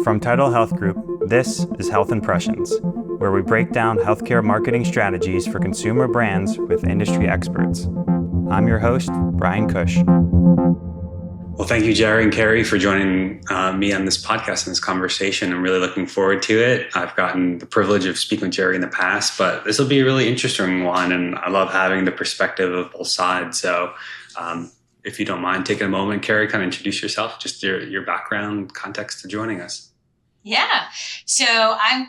From Tidal Health Group, this is Health Impressions, where we break down healthcare marketing strategies for consumer brands with industry experts. I'm your host, Bryan Cush. Well, thank you, Jerry and Carrie, for joining me on this podcast and this conversation. I'm really looking forward to it. I've gotten the privilege of speaking with Jerry in the past, but this will be a really interesting one, and I love having the perspective of both sides. So if you don't mind taking a moment, Carrie, kind of introduce yourself, just your background, context to joining us. Yeah. So I'm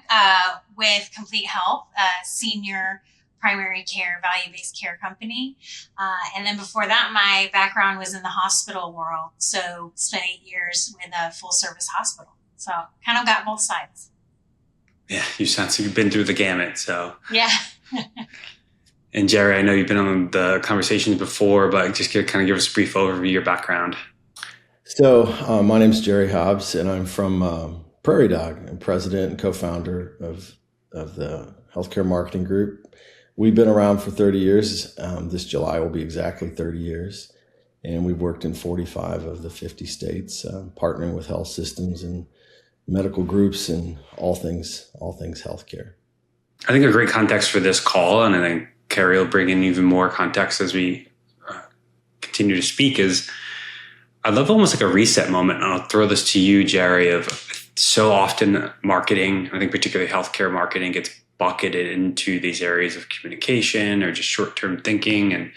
with Complete Health, a senior primary care, value-based care company. And then before that, my background was in the hospital world. So spent 8 years with a full-service hospital. So kind of got both sides. Yeah, you sound so you've been through the gamut. So yeah. And Jerry, I know you've been on the conversations before, but just kind of give us a brief overview of your background. So my name's Jerry Hobbs, and I'm from Prairie Dog. I'm president and co-founder of the Healthcare Marketing Group. We've been around for 30 years. This July will be exactly 30 years. And we've worked in 45 of the 50 states, partnering with health systems and medical groups and all things healthcare. I think a great context for this call, and I think Carrie will bring in even more context as we continue to speak, is I love almost like a reset moment. And I'll throw this to you, Jerry, of so often marketing, I think particularly healthcare marketing, gets bucketed into these areas of communication or just short-term thinking. And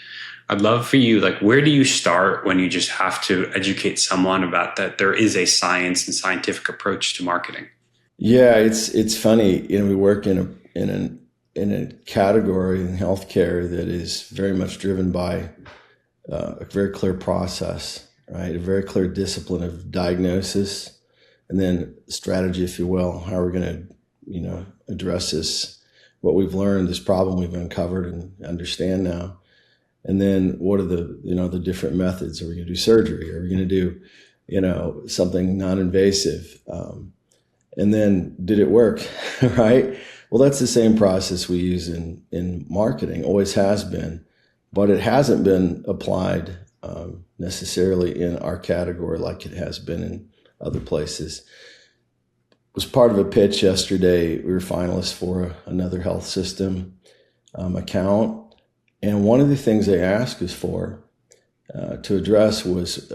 I'd love for you, like, where do you start when you just have to educate someone about that there is a science and scientific approach to marketing? Yeah, it's funny. We work in a category in healthcare that is very much driven by a very clear process, right? A very clear discipline of diagnosis, and then strategy, if you will. How are we going to address what we've learned, this problem we've uncovered and understand now. And then what are the different methods? Are we going to do surgery? Are we going to do, something non-invasive? And then did it work, right? Well, that's the same process we use in marketing, always has been, but it hasn't been applied necessarily in our category like it has been in other places. Was part of a pitch yesterday. We were finalists for another health system account. And one of the things they asked us for to address was,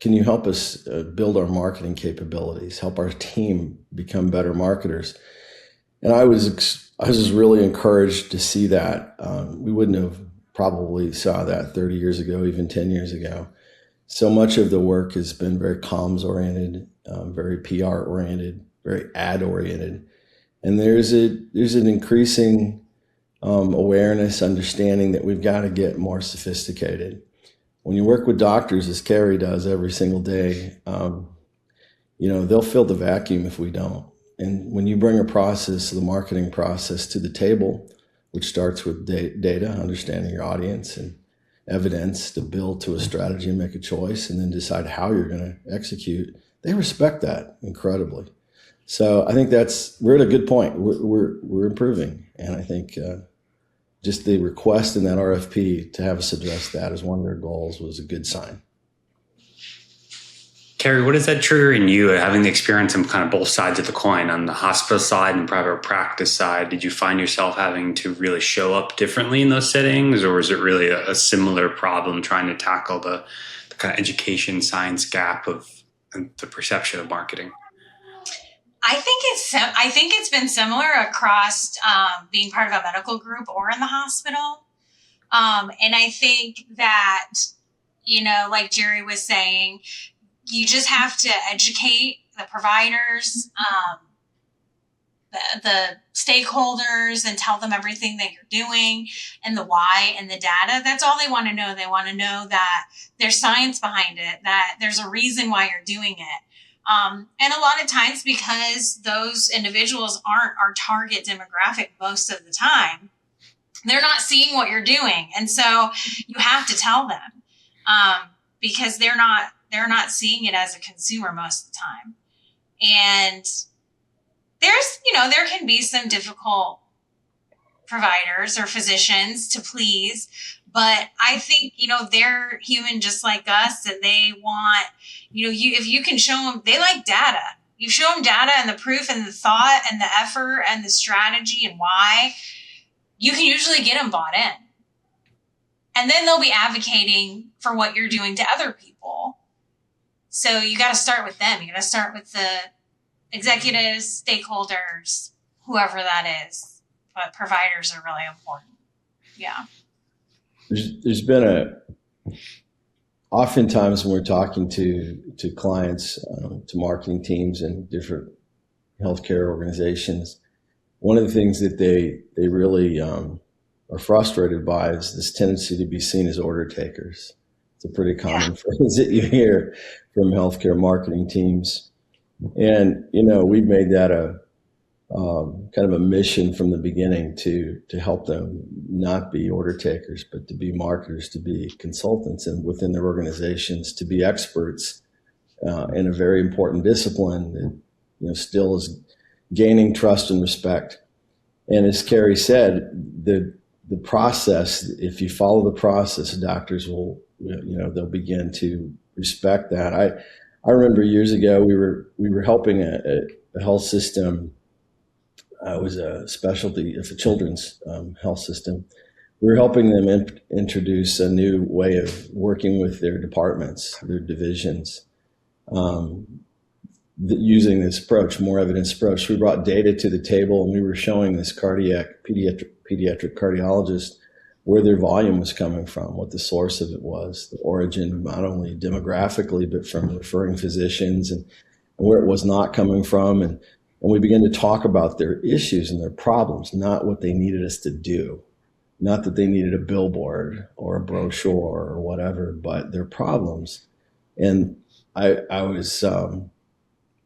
can you help us build our marketing capabilities, help our team become better marketers? And I was just really encouraged to see that. We wouldn't have probably saw that 30 years ago, even 10 years ago. So much of the work has been very comms oriented, very PR oriented, very ad oriented. And there's an increasing awareness, understanding that we've got to get more sophisticated. When you work with doctors, as Carrie does every single day, they'll fill the vacuum if we don't. And when you bring a process, the marketing process, to the table, which starts with data, understanding your audience, and evidence to build to a strategy and make a choice, and then decide how you're going to execute, they respect that incredibly. So I think we're at a good point. We're improving, and I think just the request in that RFP to have us address that as one of their goals was a good sign. Carrie, what does that trigger in you, having the experience on kind of both sides of the coin, on the hospital side and private practice side? Did you find yourself having to really show up differently in those settings, or is it really a similar problem trying to tackle the kind of education science gap of the perception of marketing? I think it's been similar across being part of a medical group or in the hospital. And I think that, like Jerry was saying, you just have to educate the providers, the stakeholders, and tell them everything that you're doing and the why and the data. That's all they want to know. They want to know that there's science behind it, that there's a reason why you're doing it. And a lot of times, because those individuals aren't our target demographic most of the time, they're not seeing what you're doing. And so you have to tell them because they're not seeing it as a consumer most of the time. And there can be some difficult providers or physicians to please, but I think, they're human just like us, and they want, if you can show them, they like data. You show them data and the proof and the thought and the effort and the strategy and why, you can usually get them bought in. And then they'll be advocating for what you're doing to other people. So you got to start with them. You got to start with the executives, stakeholders, whoever that is. But providers are really important. Yeah. There's been oftentimes when we're talking to clients, to marketing teams and different healthcare organizations, one of the things that they really are frustrated by is this tendency to be seen as order takers. It's a pretty common phrase that you hear from healthcare marketing teams. And, we've made that a kind of a mission from the beginning to help them not be order takers, but to be marketers, to be consultants, and within their organizations to be experts in a very important discipline that still is gaining trust and respect. And as Carrie said, the process, if you follow the process, doctors will, they'll begin to respect that. I remember years ago we were helping a health system. It was a specialty of a children's health system. We were helping them introduce a new way of working with their departments, their divisions, using this approach, more evidence approach. We brought data to the table, and we were showing this pediatric cardiologist where their volume was coming from, what the source of it was, the origin, not only demographically, but from referring physicians, and where it was not coming from. And we began to talk about their issues and their problems, not what they needed us to do. Not that they needed a billboard or a brochure or whatever, but their problems. And I was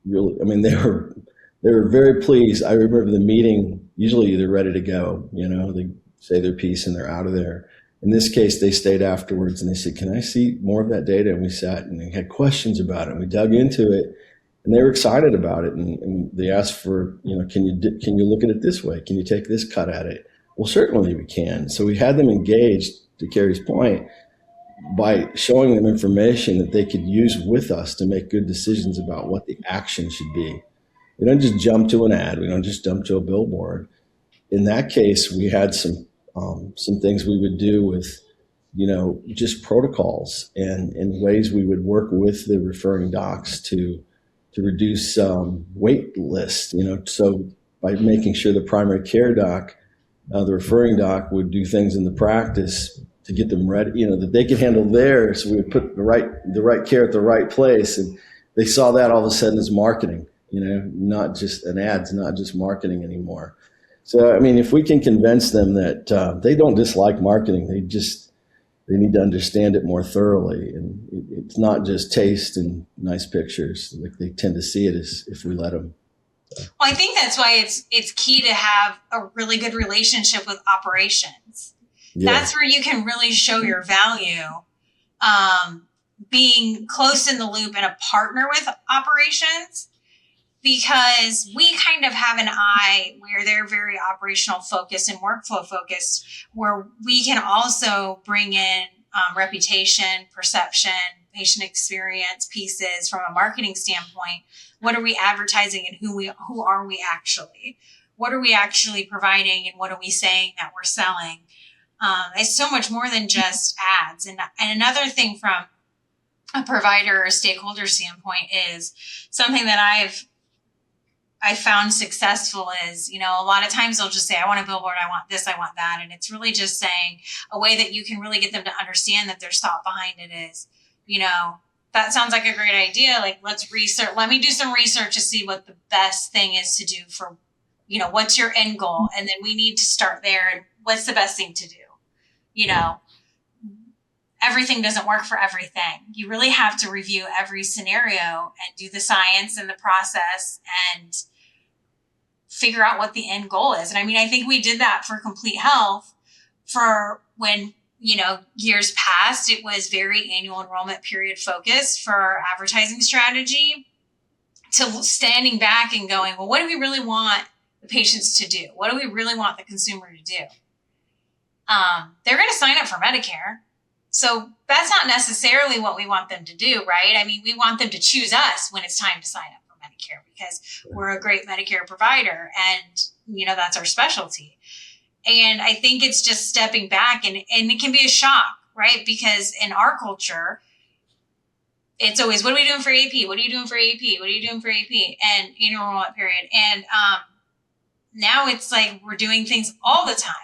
really, they were very pleased. I remember the meeting, usually they're ready to go, they say their piece and they're out of there. In this case, they stayed afterwards and they said, "Can I see more of that data?" And we sat and they had questions about it. And we dug into it. And they were excited about it, and they asked for, can you look at it this way? Can you take this cut at it? Well, certainly we can. So we had them engaged, to Carrie's point, by showing them information that they could use with us to make good decisions about what the action should be. We don't just jump to an ad. We don't just jump to a billboard. In that case, we had some things we would do with, just protocols and ways we would work with the referring docs to reduce wait lists, so by making sure the primary care doc, the referring doc would do things in the practice to get them ready, that they could handle theirs. So we would put the right care at the right place. And they saw that all of a sudden as marketing, not just an ad's not just marketing anymore. So, if we can convince them that they don't dislike marketing, they need to understand it more thoroughly. And it's not just taste and nice pictures. Like they tend to see it as if we let them. Well, I think that's why it's key to have a really good relationship with operations. Yeah. That's where you can really show your value. Being close in the loop and a partner with operations, because we kind of have an eye where they're very operational focused and workflow focused, where we can also bring in reputation, perception, patient experience pieces from a marketing standpoint. What are we advertising and who are we actually? What are we actually providing and what are we saying that we're selling? It's so much more than just ads. And another thing from a provider or stakeholder standpoint is something that I found successful is, a lot of times they'll just say, "I want a billboard, I want this, I want that." And it's really just saying a way that you can really get them to understand that there's thought behind it is, that sounds like a great idea. Like, let me do some research to see what the best thing is to do for, what's your end goal? And then we need to start there. And what's the best thing to do? Everything doesn't work for everything. You really have to review every scenario and do the science and the process and figure out what the end goal is. And I think we did that for Complete Health for when, years past, it was very annual enrollment period focused for our advertising strategy, to standing back and going, well, what do we really want the patients to do? What do we really want the consumer to do? They're going to sign up for Medicare. So that's not necessarily what we want them to do, right? We want them to choose us when it's time to sign up for Medicare. Medicare because we're a great Medicare provider and, that's our specialty. And I think it's just stepping back and it can be a shock, right? Because in our culture, it's always, what are we doing for AP? What are you doing for AP? What are you doing for AP? And enrollment period. And now it's like we're doing things all the time.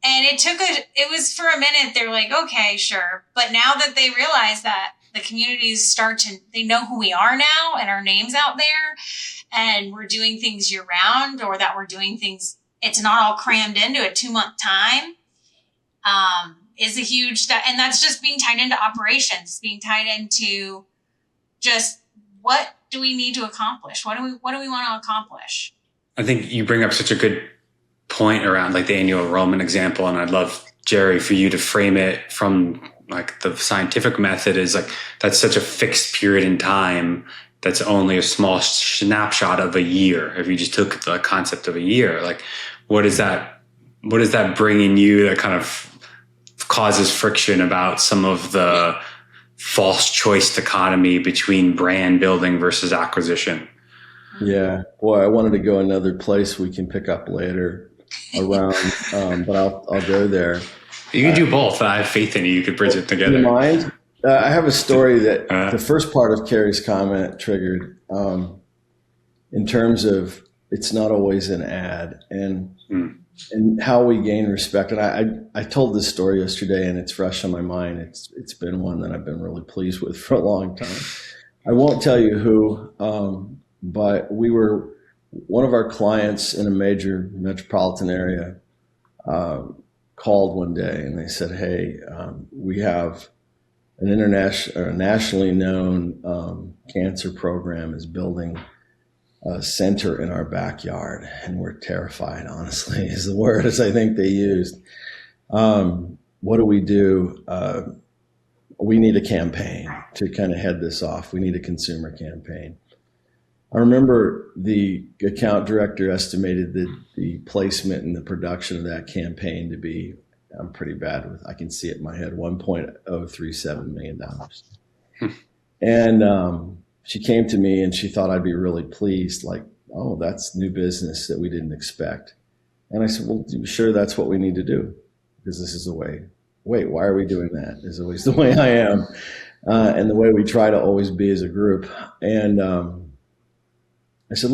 And it was for a minute, they're like, okay, sure. But now that they realize that the communities they know who we are now and our name's out there and we're doing things year round, or that we're doing things, it's not all crammed into a 2-month time, is a huge, and that's just being tied into operations, being tied into just what do we need to accomplish? What do we want to accomplish? I think you bring up such a good point around like the annual enrollment example. And I'd love, Jerry, for you to frame it from like the scientific method is like, that's such a fixed period in time. That's only a small snapshot of a year. If you just took the concept of a year, like what is that bringing you that kind of causes friction about some of the false choice dichotomy between brand building versus acquisition? Yeah, boy, I wanted to go another place we can pick up later around, but I'll go there. You can do both. I have faith in you. You could bridge it together. Do you mind? I have a story that the first part of Carrie's comment triggered in terms of it's not always an ad and how we gain respect. And I told this story yesterday and it's fresh on my mind. It's been one that I've been really pleased with for a long time. I won't tell you who, but one of our clients in a major metropolitan area called one day and they said, hey, we have an nationally known cancer program is building a center in our backyard, and we're terrified, honestly, is the word as I think they used. What do? We need a campaign to kind of head this off. We need a consumer campaign. I remember the account director estimated the placement and the production of that campaign to be, I'm pretty bad with, I can see it in my head, $1.037 million. And she came to me and she thought I'd be really pleased, like, oh, that's new business that we didn't expect. And I said, well, sure, that's what we need to do, because this is the way. Wait, why are we doing that? Is always the way I am, and the way we try to always be as a group. And I said,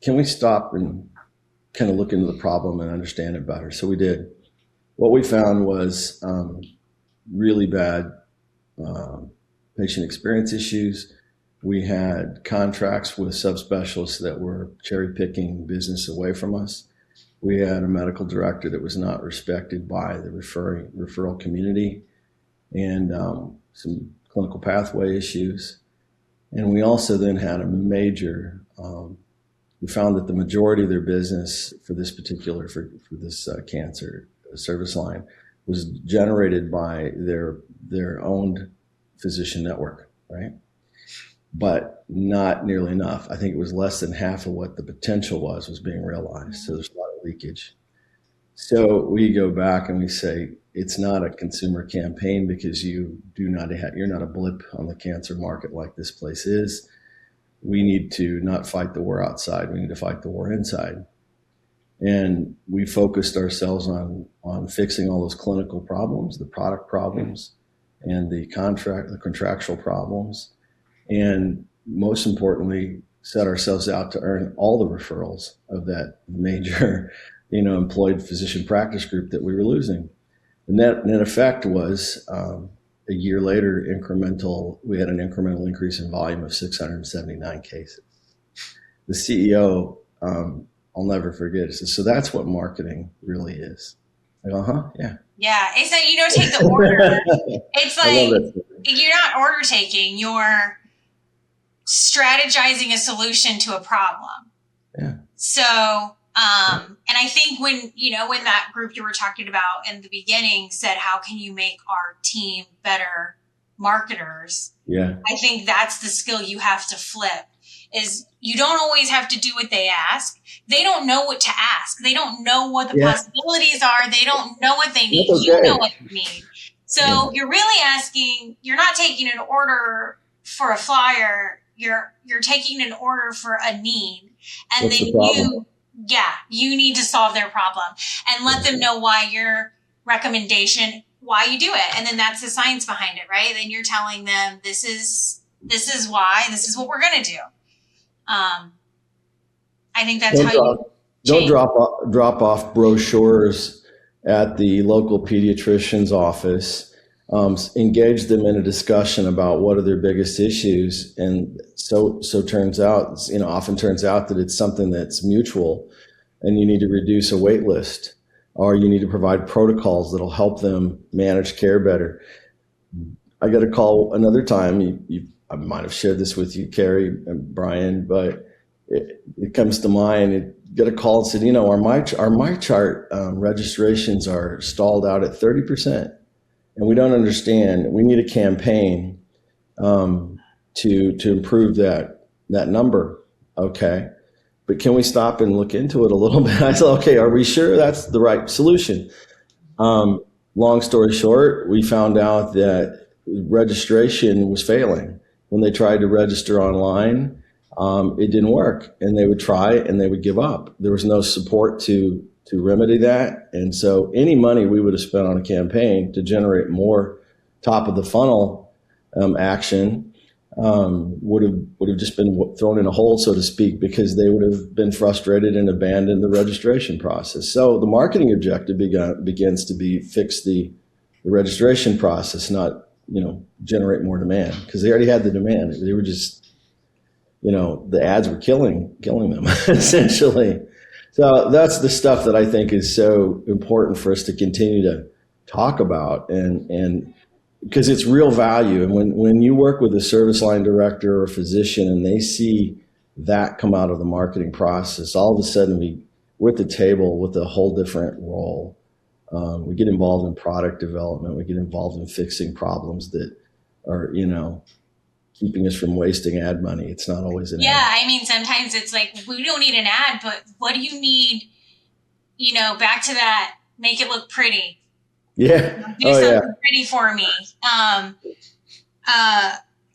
can we stop and kind of look into the problem and understand it better? So we did. What we found was really bad patient experience issues. We had contracts with subspecialists that were cherry picking business away from us. We had a medical director that was not respected by the referral community, and some clinical pathway issues. And we also then had a major, we found that the majority of their business for this particular, for this cancer service line was generated by their own physician network, right? But not nearly enough. I think it was less than half of what the potential was being realized. So there's a lot of leakage. So we go back and we say, it's not a consumer campaign because you're not a blip on the cancer market like this place is. We need to not fight the war outside. We need to fight the war inside. And we focused ourselves on fixing all those clinical problems, the product problems, and the contractual problems. And most importantly, set ourselves out to earn all the referrals of that major, employed physician practice group that we were losing. The net effect was a year later, we had an incremental increase in volume of 679 cases. The CEO, I'll never forget it, says, so that's what marketing really is. I go, yeah. Yeah, it's like you don't take the order. It's like you're not order taking, you're strategizing a solution to a problem. Yeah. So, and I think when that group you were talking about in the beginning said, how can you make our team better marketers? Yeah. I think that's the skill you have to flip, is you don't always have to do what they ask. They don't know what to ask. They don't know what the possibilities are. They don't know what they need. Okay. You know what you need. So you're really asking, you're not taking an order for a flyer. You're taking an order for a need, and What's then the problem? you need to solve their problem and let them know why your recommendation, why you do it. And then that's the science behind it, right? Then you're telling them this is why, this is what we're going to do. I think that's Don't drop off brochures at the local pediatrician's office. Engage them in a discussion about what are their biggest issues, and so turns out, often turns out that it's something that's mutual, and you need to reduce a wait list, or you need to provide protocols that'll help them manage care better. I got a call another time. I might have shared this with you, Carrie and Bryan, but it comes to mind. Got a call and said, our MyChart registrations are stalled out at 30%, and we don't understand. We need a campaign to improve that number. Okay, but can we stop and look into it a little bit? I said, okay, are we sure that's the right solution? Long story short, we found out that registration was failing. When they tried to register online, it didn't work, and they would try and they would give up. There was no support to remedy that. And so any money we would have spent on a campaign to generate more top of the funnel action would have just been thrown in a hole, so to speak, because they would have been frustrated and abandoned the registration process. So the marketing objective begins to be fix the registration process, not generate more demand, because they already had the demand. They were just, the ads were killing them essentially. So that's the stuff that I think is so important for us to continue to talk about, and because it's real value. And when you work with a service line director or physician and they see that come out of the marketing process, all of a sudden we're at the table with a whole different role. We get involved in product development. We get involved in fixing problems that are, keeping us from wasting ad money. It's not always an ad. Yeah, I mean, sometimes it's like, we don't need an ad, but what do you need, back to that, make it look pretty. Yeah. Do something pretty for me.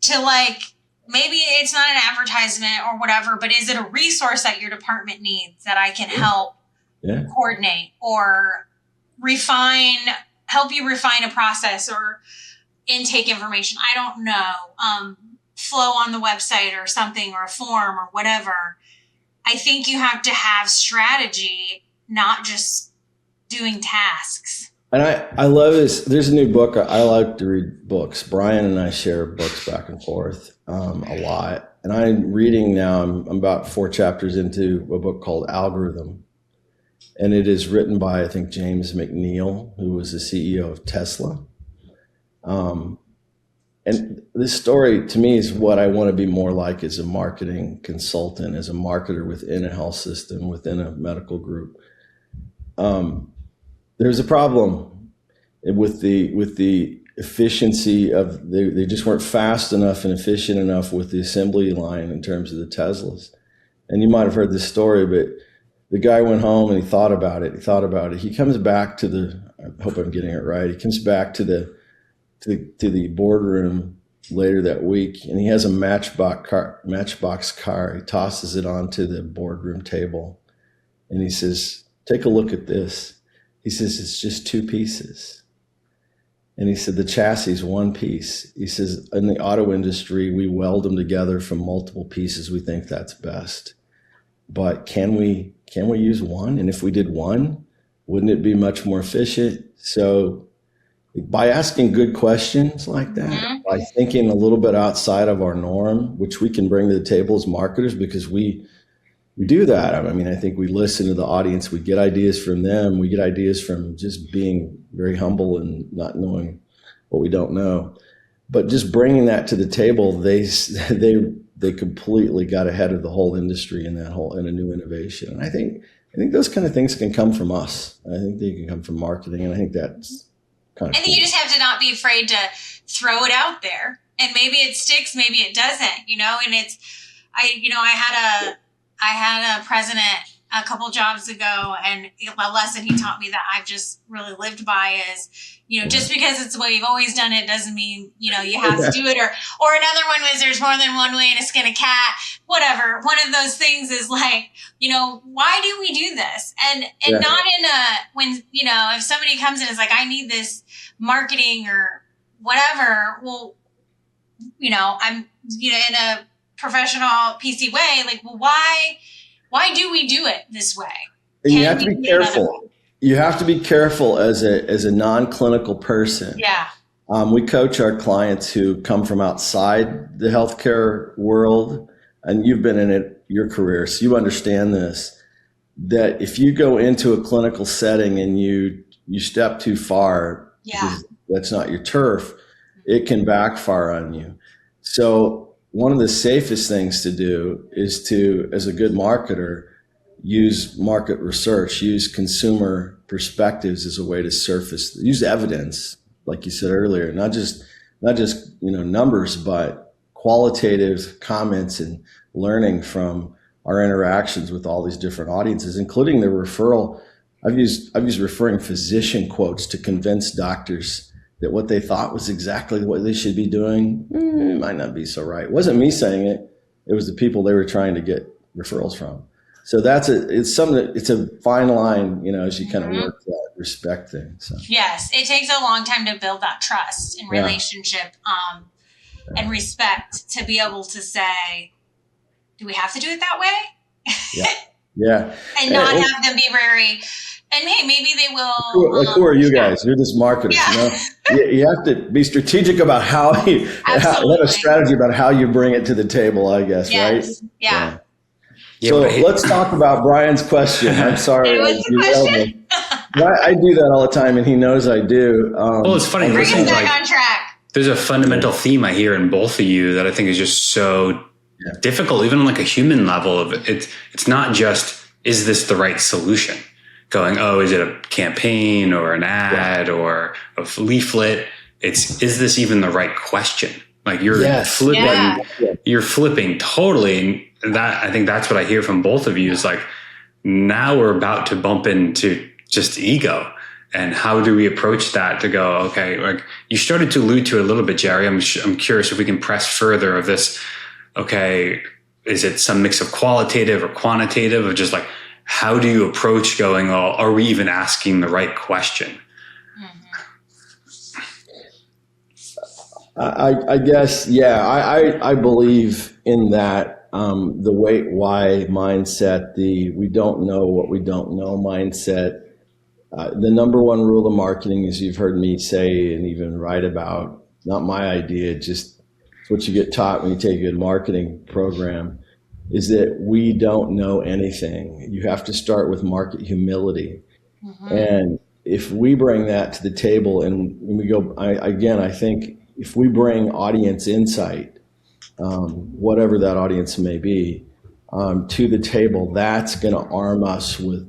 To maybe it's not an advertisement or whatever, but is it a resource that your department needs that I can help coordinate or help you refine a process or intake information? I don't know. Flow on the website or something, or a form or whatever. I think you have to have strategy, not just doing tasks. And I love this. There's a new book. I like to read books. Bryan and I share books back and forth a lot. And I'm reading now, I'm about 4 chapters into a book called Algorithm. And it is written by, I think, James McNeil, who was the CEO of Tesla. And this story, to me, is what I want to be more like as a marketing consultant, as a marketer within a health system, within a medical group. There's a problem with the efficiency of, they just weren't fast enough and efficient enough with the assembly line in terms of the Teslas. And you might have heard this story, but the guy went home and he thought about it. He comes back to I hope I'm getting it right. He comes back to the boardroom later that week, and he has a matchbox car. He tosses it onto the boardroom table, and he says, "Take a look at this." He says, "It's just 2 pieces." And he said, "The chassis is 1 piece." He says, "In the auto industry, we weld them together from multiple pieces. We think that's best. But can we use 1? And if we did 1, wouldn't it be much more efficient?" So by asking good questions like that, by thinking a little bit outside of our norm, which we can bring to the table as marketers, because we do that. I mean, I think we listen to the audience. We get ideas from them. We get ideas from just being very humble and not knowing what we don't know. But just bringing that to the table, they completely got ahead of the whole industry in a new innovation. And I think those kind of things can come from us. I think they can come from marketing, and I think that's kind of. And you just have to not be afraid to throw it out there, and maybe it sticks, maybe it doesn't. And I had a president a couple jobs ago, and a lesson he taught me that I've just really lived by is, just because it's the way you've always done it doesn't mean, you have to do it. Or another one was there's more than one way to skin a cat, whatever. One of those things is like, why do we do this? And not in when, if somebody comes in and is like, I need this marketing or whatever, well, I'm, in a professional PC way, like, well, why do we do it this way? And you have to be careful. You have to be careful as a non-clinical person. Yeah. We coach our clients who come from outside the healthcare world, and you've been in it your career, so you understand this, that if you go into a clinical setting and you step too far, because that's not your turf, it can backfire on you. So one of the safest things to do is to, as a good marketer, use market research, use consumer perspectives as a way to surface, use evidence, like you said earlier, not just numbers, but qualitative comments and learning from our interactions with all these different audiences, including the referral. I've used referring physician quotes to convince doctors that what they thought was exactly what they should be doing might not be so right. It wasn't me saying it. It was the people they were trying to get referrals from. So it's a fine line, as you kind of work that respect thing. So. Yes, it takes a long time to build that trust and relationship and respect to be able to say, do we have to do it that way? Yeah. And not have them be very, and hey, maybe they will. Who are you guys? You're just marketers. Yeah. You have to be strategic about how you have a strategy about how you bring it to the table, I guess, right? Yeah. So let's talk about Bryan's question. I'm sorry. What's the question? I do that all the time, and he knows I do. Well, it's funny. Bring us back on track. There's a fundamental theme I hear in both of you that I think is just so difficult, even on like a human level. Of it's not just, is this the right solution? Going, is it a campaign or an ad or a leaflet? Is this even the right question? Like you're flipping totally. And that, I think that's what I hear from both of you is like, now we're about to bump into just ego. And how do we approach that to go, okay, like you started to allude to it a little bit, Jerry. I'm curious if we can press further of this. Okay, is it some mix of qualitative or quantitative of just like, how do you approach going, are we even asking the right question? I guess, I believe in that. The wait, why mindset, the we don't know what we don't know mindset. The number one rule of marketing, as you've heard me say and even write about, not my idea, just it's what you get taught when you take a good marketing program, is that we don't know anything. You have to start with market humility. And if we bring that to the table and we go, I think if we bring audience insight, whatever that audience may be, to the table, that's going to arm us with,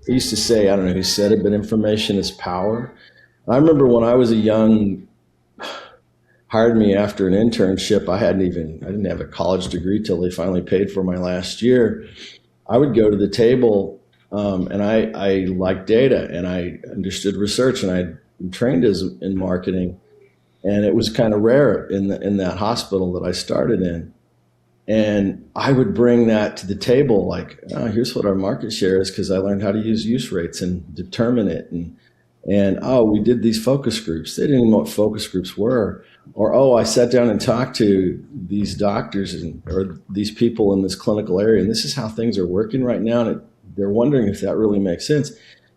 I used to say, I don't know who said it, but information is power. I remember when I was hired me after an internship. I didn't have a college degree till they finally paid for my last year. I would go to the table, and I liked data and I understood research and I trained in marketing. And it was kind of rare in that hospital that I started in. And I would bring that to the table, like, here's what our market share is, because I learned how to use rates and determine it. And we did these focus groups. They didn't even know what focus groups were. Or, I sat down and talked to these doctors or these people in this clinical area, and this is how things are working right now. And they're wondering if that really makes sense.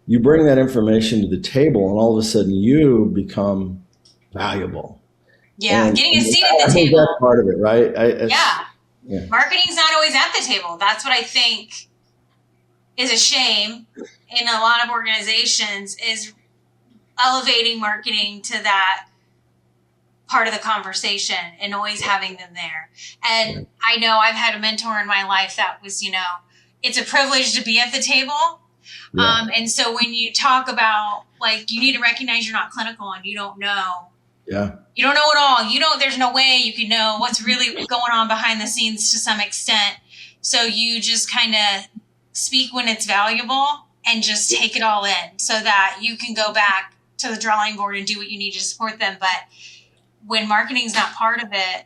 You bring that information to the table, and all of a sudden you become valuable. Yeah, getting a seat at the table. That's part of it, right? Marketing's not always at the table. That's what I think is a shame in a lot of organizations, is elevating marketing to that part of the conversation and always having them there. And I know I've had a mentor in my life that was, it's a privilege to be at the table. And so when you talk about, like, you need to recognize you're not clinical and you don't know. Yeah. You don't know it all. There's no way you can know what's really going on behind the scenes to some extent. So you just kind of speak when it's valuable and just take it all in so that you can go back to the drawing board and do what you need to support them. But when marketing's not part of it,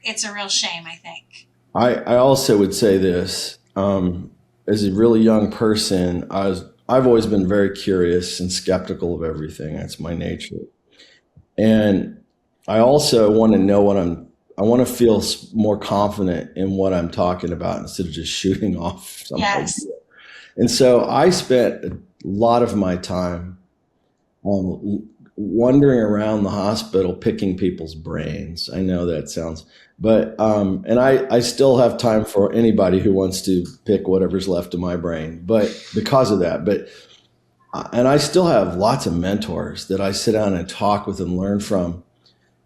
it's a real shame, I think. I also would say this, as a really young person, I've always been very curious and skeptical of everything. That's my nature. And I also want to know I want to feel more confident in what I'm talking about instead of just shooting off some idea. And so I spent a lot of my time wandering around the hospital, picking people's brains. I know that sounds, but, and I still have time for anybody who wants to pick whatever's left of my brain, but because of that, and I still have lots of mentors that I sit down and talk with and learn from.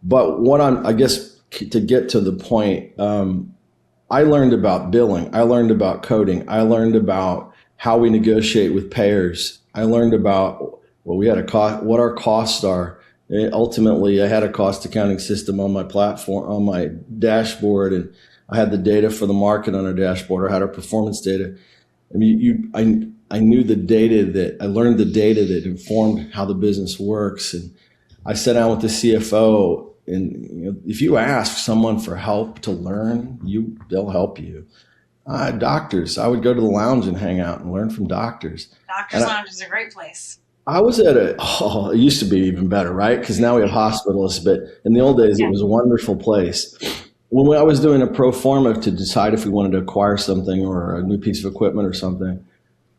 But I guess to get to the point, I learned about billing. I learned about coding. I learned about how we negotiate with payers. I learned about what our costs are. Ultimately, I had a cost accounting system on my platform, on my dashboard, and I had the data for the market on our dashboard. I had our performance data. I mean, I knew the data I learned the data that informed how the business works. And I sat down with the CFO, and if you ask someone for help to learn, they'll help you. Doctors, I would go to the lounge and hang out and learn from doctors. Doctor's Lounge is a great place. I was at it used to be even better, right? Because now we have hospitalists, but in the old days, It was a wonderful place. When I was doing a pro forma to decide if we wanted to acquire something or a new piece of equipment or something,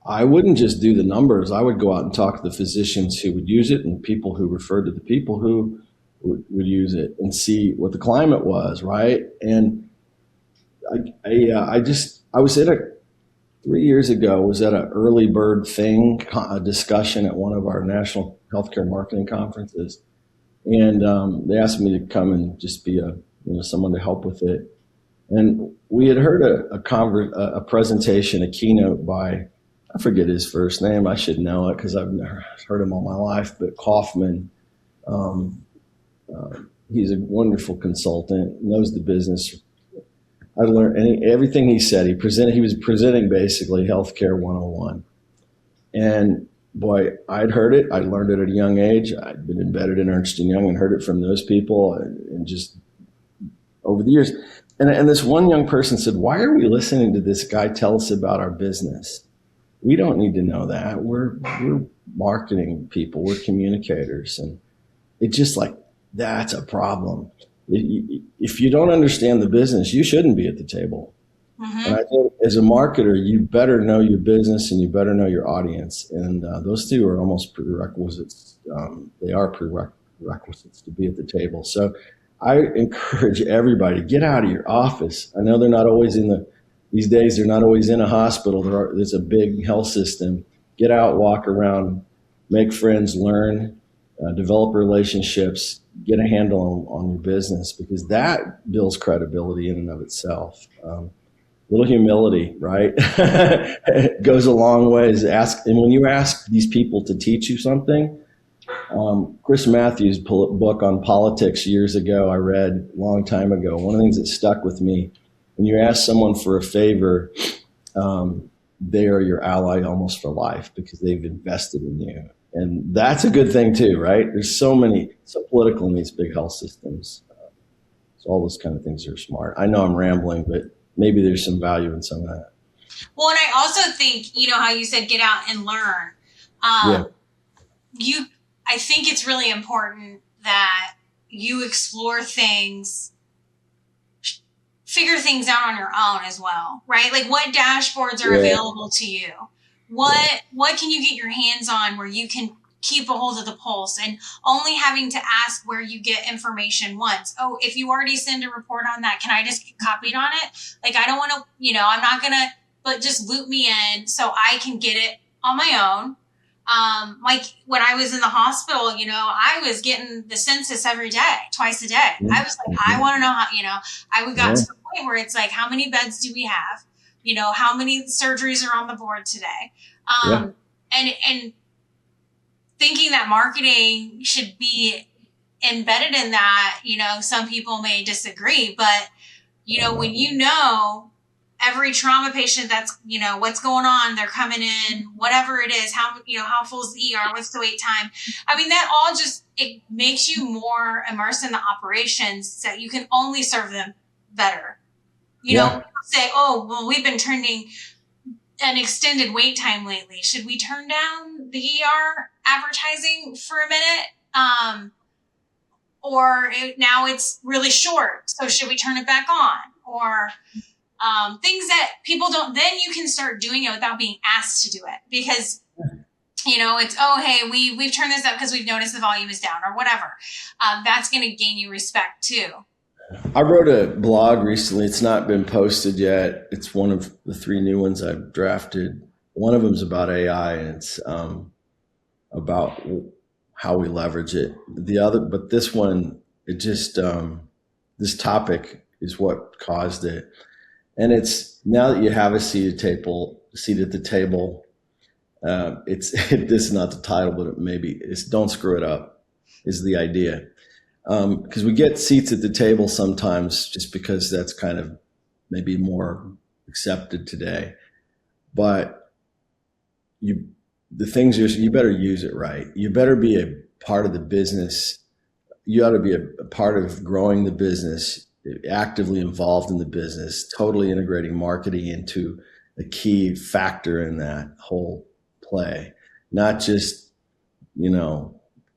I wouldn't just do the numbers. I would go out and talk to the physicians who would use it and people who referred to the people who would use it and see what the climate was, right? And I was at 3 years ago, was at an early bird thing, a discussion at one of our national healthcare marketing conferences. And they asked me to come and just be someone to help with it. And we had heard a presentation, a keynote by, I forget his first name. I should know it because I've never heard him all my life, but Kaufman. He's a wonderful consultant, knows the business. I learned everything he said. He was presenting basically healthcare 101. And boy, I'd heard it. I learned it at a young age. I'd been embedded in Ernst & Young and heard it from those people and just over the years. And this one young person said, "Why are we listening to this guy tell us about our business? We don't need to know that. We're marketing people. We're communicators." And it's just like, that's a problem. If you don't understand the business, you shouldn't be at the table. Mm-hmm. And I think as a marketer, you better know your business and you better know your audience. And those two are almost prerequisites. They are prerequisites to be at the table. So I encourage everybody, get out of your office. I know they're not always these days, they're not always in a hospital. There's a big health system. Get out, walk around, make friends, learn, develop relationships, get a handle on your business, because that builds credibility in and of itself. Little humility, right? It goes a long ways. And when you ask these people to teach you something, Chris Matthews' book on politics years ago, I read a long time ago. One of the things that stuck with me, when you ask someone for a favor, they are your ally almost for life because they've invested in you. And that's a good thing too, right? There's so political in these big health systems. So all those kind of things are smart. I know I'm rambling, but maybe there's some value in some of that. Well, and I also think, how you said, get out and learn. I think it's really important that you explore things, figure things out on your own as well, right? Like, what dashboards are available to you? What can you get your hands on where you can keep a hold of the pulse, and only having to ask where you get information once? Oh, if you already send a report on that, can I just get copied on it? Like, I don't want to, I'm not going to, but just loop me in so I can get it on my own. Like when I was in the hospital, I was getting the census every day, twice a day. I was like, I want to know how, I got to the point where it's like, how many beds do we have? How many surgeries are on the board today? And thinking that marketing should be embedded in that, some people may disagree, but, when every trauma patient that's, what's going on, they're coming in, whatever it is, how full is the ER, what's the wait time. I mean, that all it makes you more immersed in the operations so that you can only serve them better. People say, oh, well, we've been trending an extended wait time lately. Should we turn down the ER advertising for a minute? Now it's really short, so should we turn it back on? Or things that people don't, then you can start doing it without being asked to do it, because it's, oh, hey, we've turned this up because we've noticed the volume is down or whatever. That's going to gain you respect too. I wrote a blog recently. It's not been posted yet. It's one of the 3 new ones I've drafted. One of them is about AI, and it's about how we leverage it. But this one, it just, this topic is what caused it. And it's, now that you have a seat at the table, this is not the title, but it's don't screw it up is the idea. Because we get seats at the table sometimes just because that's kind of maybe more accepted today. But you better use it right. You better be a part of the business. You ought to be a part of growing the business, actively involved in the business, totally integrating marketing into a key factor in that whole play. Not just,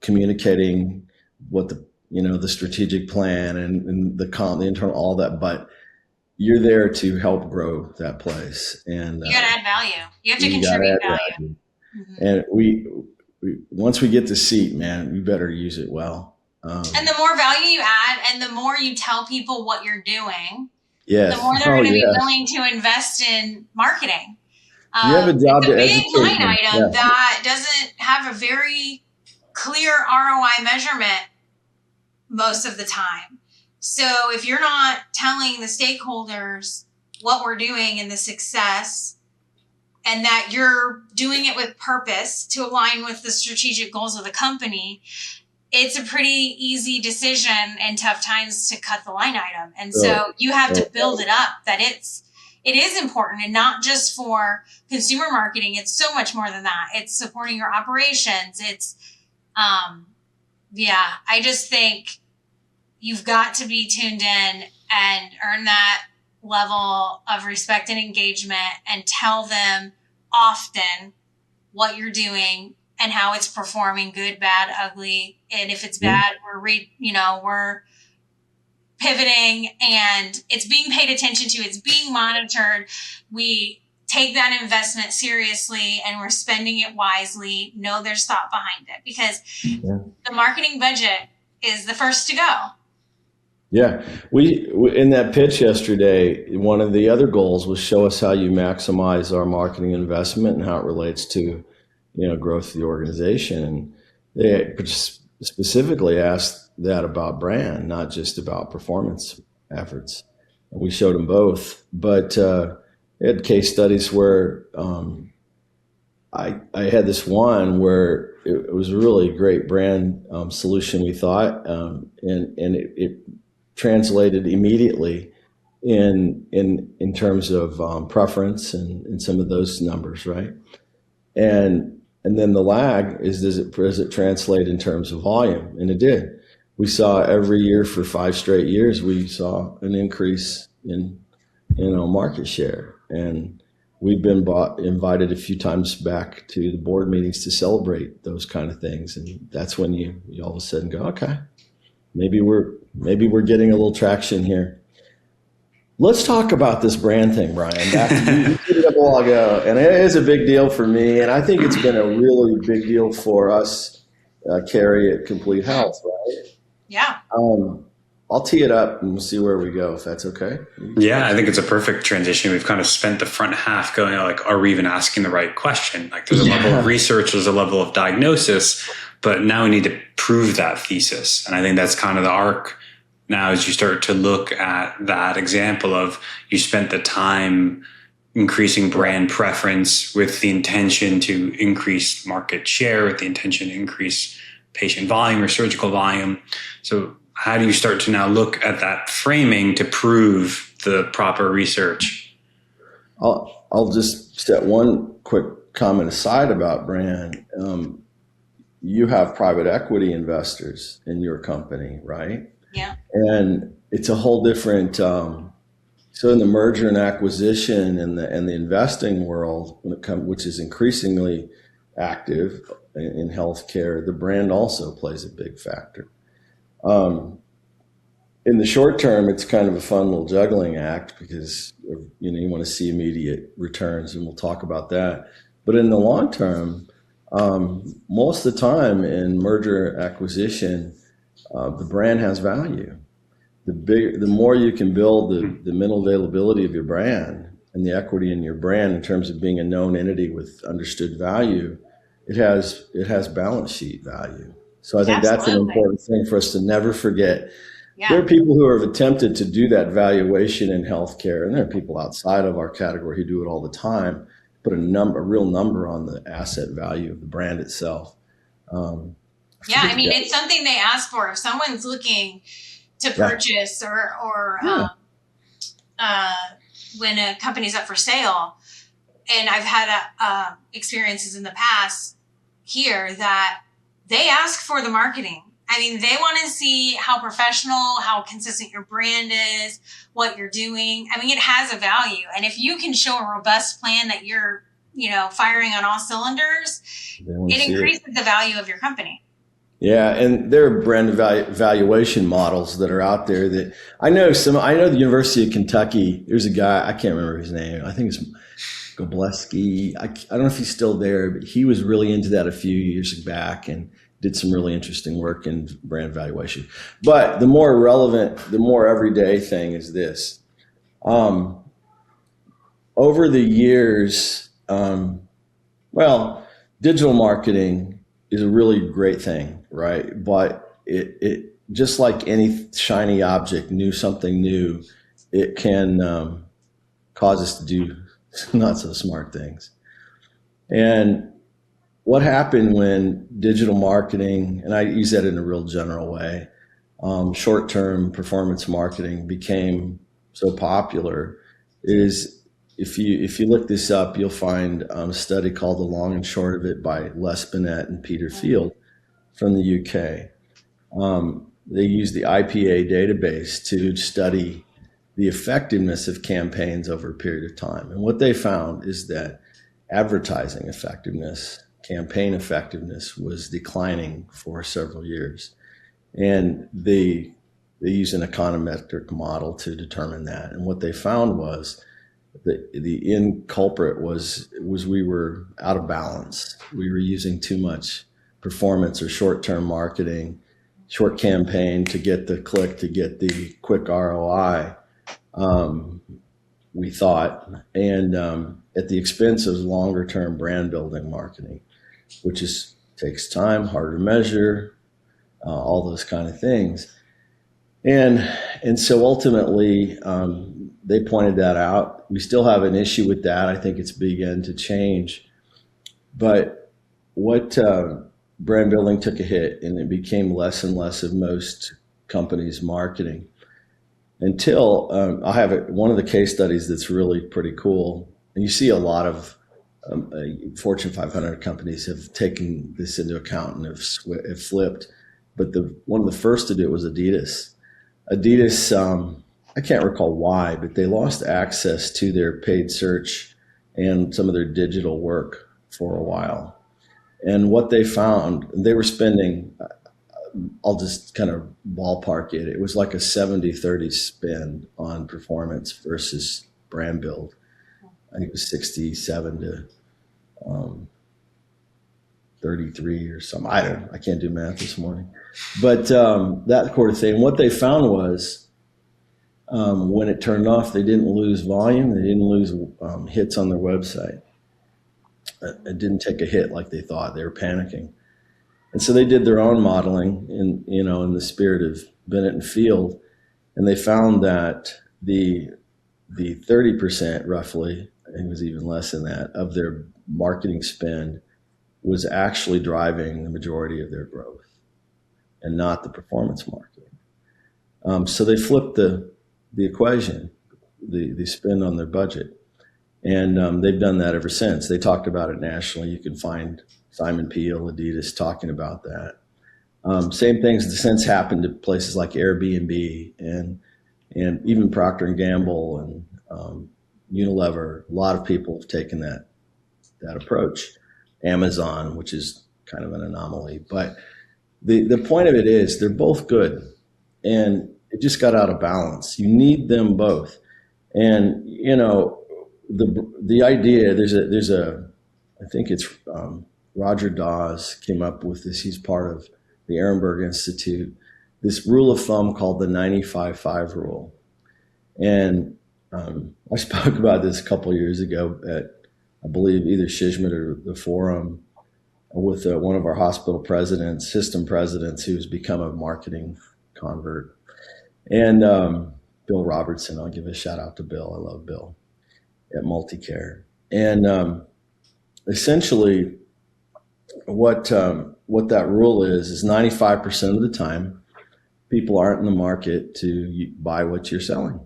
communicating what the strategic plan and the internal, all that, but you're there to help grow that place. And you got to add value. You have to contribute value. Mm-hmm. And we once we get the seat, man, we better use it well. And the more value you add and the more you tell people what you're doing, yes. the more they're going to be willing to invest in marketing. You have a job to educate. It's a big line item that doesn't have a very clear ROI measurement most of the time. So if you're not telling the stakeholders what we're doing and the success, and that you're doing it with purpose to align with the strategic goals of the company, it's a pretty easy decision in tough times to cut the line item. And so you have to build it up that it is important, and not just for consumer marketing. It's so much more than that. It's supporting your operations. It's, I just think you've got to be tuned in and earn that level of respect and engagement, and tell them often what you're doing and how it's performing, good, bad, ugly. And if it's bad, we're pivoting, and it's being paid attention to, it's being monitored. We take that investment seriously and we're spending it wisely. Know there's thought behind it, because the marketing budget is the first to go. Yeah, we in that pitch yesterday, one of the other goals was show us how you maximize our marketing investment and how it relates to, growth of the organization. And they specifically asked that about brand, not just about performance efforts. And we showed them both, but they had case studies where I had this one where it was a really great brand solution, we thought, and it translated immediately in terms of preference and some of those numbers, right? And then the lag is, does it translate in terms of volume? And it did. We saw every year for 5 straight years, we saw an increase in market share. And we've been invited a few times back to the board meetings to celebrate those kind of things. And that's when you all of a sudden go, okay, maybe we're getting a little traction here. Let's talk about this brand thing, Bryan. You did it a while ago, and it is a big deal for me, and I think it's been a really big deal for us, Carrie, at Complete Health, right? Yeah. I'll tee it up and we'll see where we go, if that's okay. Yeah, I think it's a perfect transition. We've kind of spent the front half going like, are we even asking the right question? Like there's a level of research, there's a level of diagnosis, but now we need to prove that thesis. And I think that's kind of the arc now as you start to look at that example of you spent the time increasing brand preference with the intention to increase market share, with the intention to increase patient volume or surgical volume. So how do you start to now look at that framing to prove the proper research? I'll just set one quick comment aside about Brand. You have private equity investors in your company, right? Yeah. And it's a whole different. So in the merger and acquisition and the investing world, which is increasingly active in healthcare, the brand also plays a big factor. In the short term, it's kind of a fun little juggling act because you want to see immediate returns, and we'll talk about that. But in the long term, most of the time in merger acquisition, the brand has value. The more you can build the mental availability of your brand and the equity in your brand in terms of being a known entity with understood value, it has balance sheet value. So I think that's an important thing for us to never forget. Yeah. There are people who have attempted to do that valuation in healthcare, and there are people outside of our category who do it all the time, put a real number on the asset value of the brand itself. It's something they ask for. If someone's looking to purchase or when a company's up for sale, and I've had experiences in the past here that they ask for the marketing. I mean, they want to see how professional, how consistent your brand is, what you're doing. I mean, it has a value. And if you can show a robust plan that you're, firing on all cylinders, it increases the value of your company. Yeah, and there are brand valuation models that are out there that I know the University of Kentucky, there's a guy, I can't remember his name. I think it's Gobleski. I don't know if he's still there, but he was really into that a few years back and did some really interesting work in brand valuation. But the more relevant, the more everyday thing is this. Over the years, digital marketing is a really great thing, right? But it just like any shiny object, something new, it can cause us to do not so smart things. And what happened when digital marketing, and I use that in a real general way, short-term performance marketing became so popular is if you look this up, you'll find a study called The Long and Short of It by Les Binet and Peter Field from the UK. They used the IPA database to study the effectiveness of campaigns over a period of time. And what they found is that advertising effectiveness, campaign effectiveness was declining for several years. And they used an econometric model to determine that. And what they found was that the end culprit was we were out of balance. We were using too much performance or short-term marketing, short campaign to get the click, to get the quick ROI, we thought, and at the expense of longer-term brand building marketing, which takes time, harder to measure, all those kind of things. And so ultimately, they pointed that out. We still have an issue with that. I think it's begun to change. But what brand building took a hit, and it became less and less of most companies' marketing. Until I have one of the case studies that's really pretty cool. And you see a lot of Fortune 500 companies have taken this into account and have flipped. But one of the first to do it was Adidas. Adidas, I can't recall why, but they lost access to their paid search and some of their digital work for a while. And what they found, they were spending, I'll just kind of ballpark it. It was like a 70-30 spend on performance versus brand build. I think it was 67 to 33 or something. I can't do math this morning. But that sort of thing. What they found was when it turned off, they didn't lose volume. They didn't lose hits on their website. It didn't take a hit like they thought. They were panicking. And so they did their own modeling in the spirit of Bennett and Field, and they found that the 30% roughly, I think it was even less than that, of their marketing spend was actually driving the majority of their growth and not the performance marketing. So they flipped the equation, the spend on their budget. And they've done that ever since. They talked about it nationally. You can find Simon Peel, Adidas talking about that. Same things have since happened to places like Airbnb and even Procter & Gamble and Unilever. A lot of people have taken that approach. Amazon, which is kind of an anomaly. But the point of it is they're both good. And it just got out of balance. You need them both. And, the idea, there's a I think it's Roger Dawes came up with this. He's part of the Ehrenberg Institute, this rule of thumb called the 95-5 rule. And I spoke about this a couple of years ago at, I believe, either Shishmet or the Forum with one of our hospital presidents, system presidents, who's become a marketing convert. And Bill Robertson, I'll give a shout out to Bill. I love Bill at Multicare. And essentially what that rule is 95% of the time, people aren't in the market to buy what you're selling.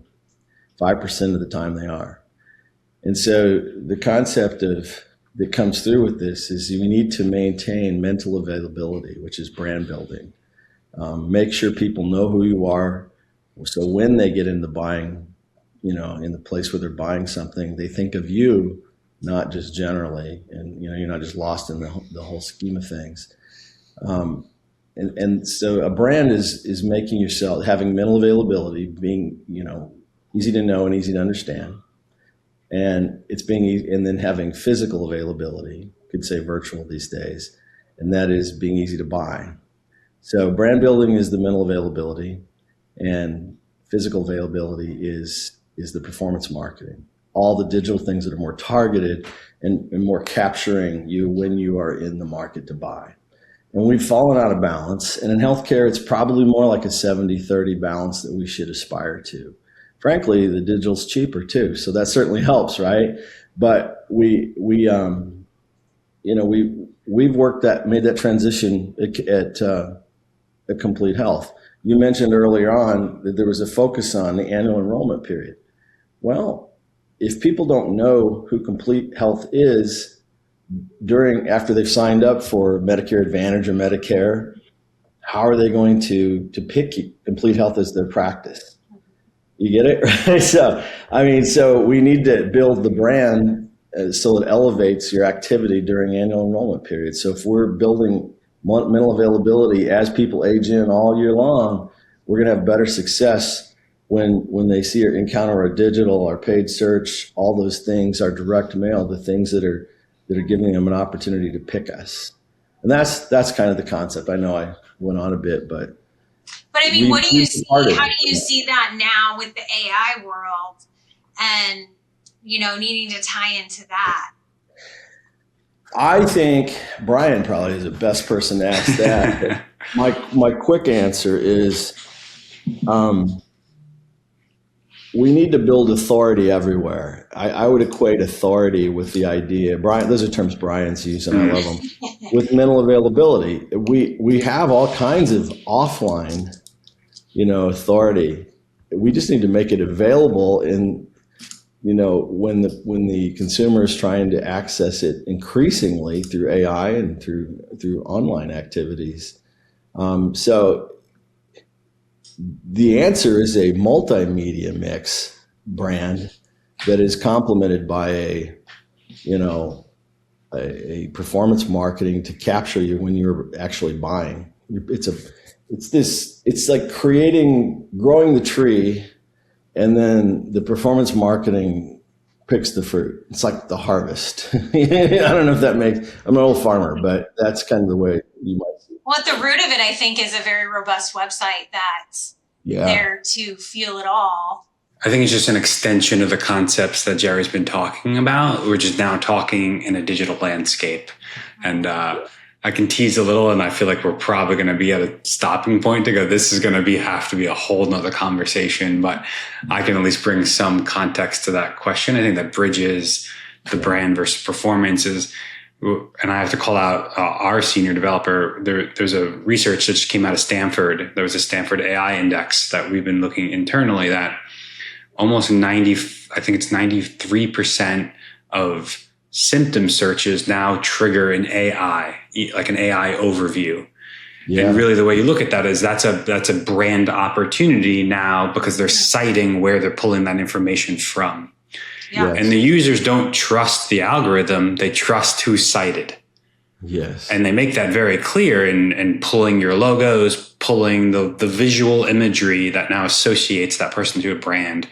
5% of the time they are. And so the concept that comes through with this is you need to maintain mental availability, which is brand building. Make sure people know who you are. So when they get into buying, in the place where they're buying something, they think of you, not just generally, and you're not just lost in the whole scheme of things. And so a brand is making yourself, having mental availability, being easy to know and easy to understand, and it's being and then having physical availability. You could say virtual these days, and that is being easy to buy. So brand building is the mental availability, and physical availability is the performance marketing. All the digital things that are more targeted and more capturing you when you are in the market to buy. And we've fallen out of balance. And in healthcare, it's probably more like a 70-30 balance that we should aspire to. Frankly, the digital's cheaper too, so that certainly helps, right? But we've made that transition at Complete Health. You mentioned earlier on that there was a focus on the annual enrollment period. Well, if people don't know who Complete Health is after they've signed up for Medicare Advantage or Medicare, how are they going to pick Complete Health as their practice? You get it? Right? So we need to build the brand so it elevates your activity during annual enrollment period. So if we're building mental availability as people age in all year long, we're going to have better success when they see or encounter our digital, our paid search, all those things, our direct mail, the things that are giving them an opportunity to pick us. And that's kind of the concept. I know I went on a bit, but I mean, what do you see? How do you see that now with the AI world and, needing to tie into that? I think Bryan probably is the best person to ask that. My quick answer is we need to build authority everywhere. I would equate authority with the idea, Bryan, those are terms Bryan's used and I love them, with mental availability. We have all kinds of offline, authority. We just need to make it available in, when the consumer is trying to access it increasingly through AI and through online activities. So the answer is a multimedia mix brand that is complemented by a performance marketing to capture you when you're actually buying. It's like growing the tree, and then the performance marketing picks the fruit. It's like the harvest. I don't know if that I'm an old farmer, but that's kind of the way you might see it. Well, at the root of it, I think, is a very robust website that's there to feel it all. I think it's just an extension of the concepts that Jerry's been talking about. We're just now talking in a digital landscape. And I can tease a little, and I feel like we're probably going to be at a stopping point to go, this is going to have to be a whole nother conversation. But I can at least bring some context to that question. I think that bridges the brand versus performances. And I have to call out our senior developer. There's a research that just came out of Stanford. There was a Stanford AI index that we've been looking internally that almost 93% of symptom searches now trigger an AI, like an AI overview. Yeah. And really the way you look at that is that's a brand opportunity now, because they're citing where they're pulling that information from. Yeah. And the users don't trust the algorithm, they trust who's cited. Yes. And they make that very clear in pulling your logos, pulling the visual imagery that now associates that person to a brand.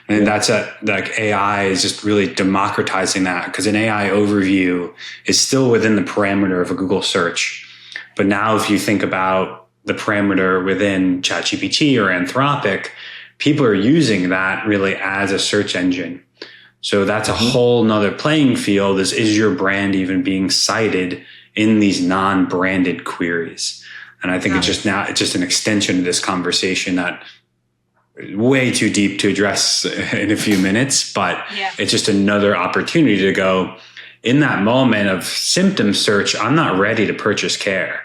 And that's like AI is just really democratizing that, because an AI overview is still within the parameter of a Google search. But now if you think about the parameter within ChatGPT or Anthropic, people are using that really as a search engine. So that's a whole nother playing field is your brand even being cited in these non-branded queries? And I think it's just an extension of this conversation that way too deep to address in a few minutes, but it's just another opportunity to go in that moment of symptom search. I'm not ready to purchase care,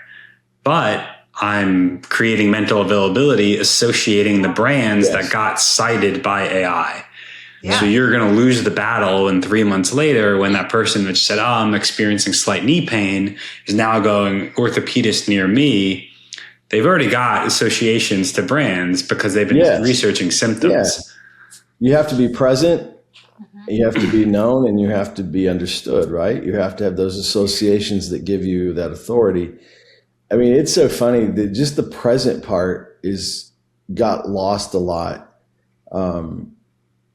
but I'm creating mental availability associating the brands that got cited by AI. Yeah. So you're going to lose the battle, and 3 months later, when that person that said, I'm experiencing slight knee pain, is now going orthopedist near me, they've already got associations to brands because they've been researching symptoms. Yeah. You have to be present, you have to be known, and you have to be understood, right? You have to have those associations that give you that authority. I mean, it's so funny that just the present part got lost a lot.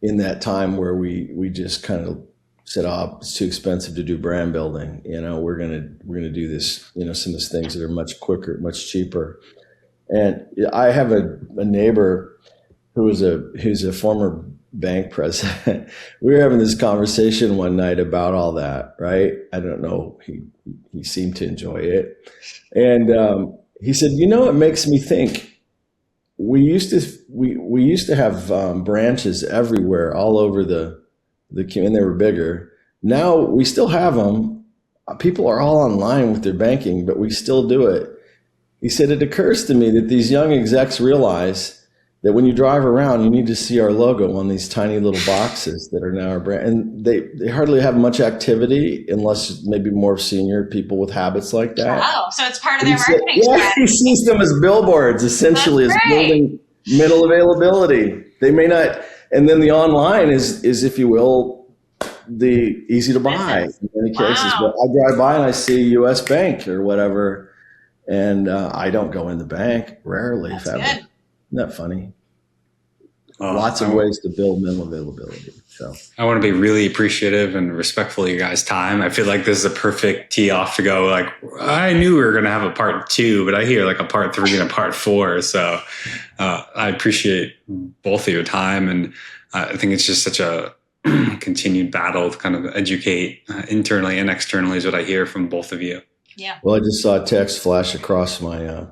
In that time where we just kind of said, it's too expensive to do brand building. We're gonna do this, some of these things that are much quicker, much cheaper. And I have a neighbor who's a former bank president. We were having this conversation one night about all that, right? I don't know. He seemed to enjoy it. And he said, it makes me think. We used to have branches everywhere, all over the and they were bigger. Now we still have them. People are all online with their banking, but we still do it. He said, it occurs to me that these young execs realize that when you drive around, you need to see our logo on these tiny little boxes that are now our brand. And they hardly have much activity unless maybe more senior people with habits like that. Oh, so it's part of their marketing strategy. He sees them as billboards, essentially, as building mental availability. They may not, and then the online is if you will, the easy to buy in many cases. But I drive by and I see US Bank or whatever, and I don't go in the bank, rarely. That's good. Isn't that funny? Lots of ways to build mental availability. So I want to be really appreciative and respectful of you guys' time. I feel like this is a perfect tee off to go. Like, I knew we were going to have a part 2, but I hear like a part 3 and a part 4. So I appreciate both of your time. And I think it's just such a continued battle to kind of educate internally and externally is what I hear from both of you. Yeah. Well, I just saw a text flash across my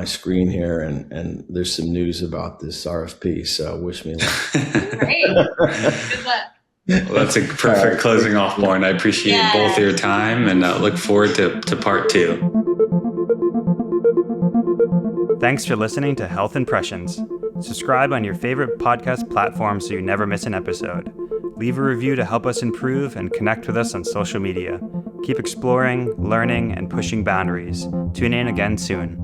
screen here, and there's some news about this RFP, so wish me luck. Great. Good luck. Well, that's a perfect closing off point. I appreciate both of your time, and look forward to part 2. Thanks for listening to Health Impressions. Subscribe on your favorite podcast platform so you never miss an episode. Leave a review to help us improve, and connect with us on social media. Keep exploring, learning, and pushing boundaries. Tune in again soon.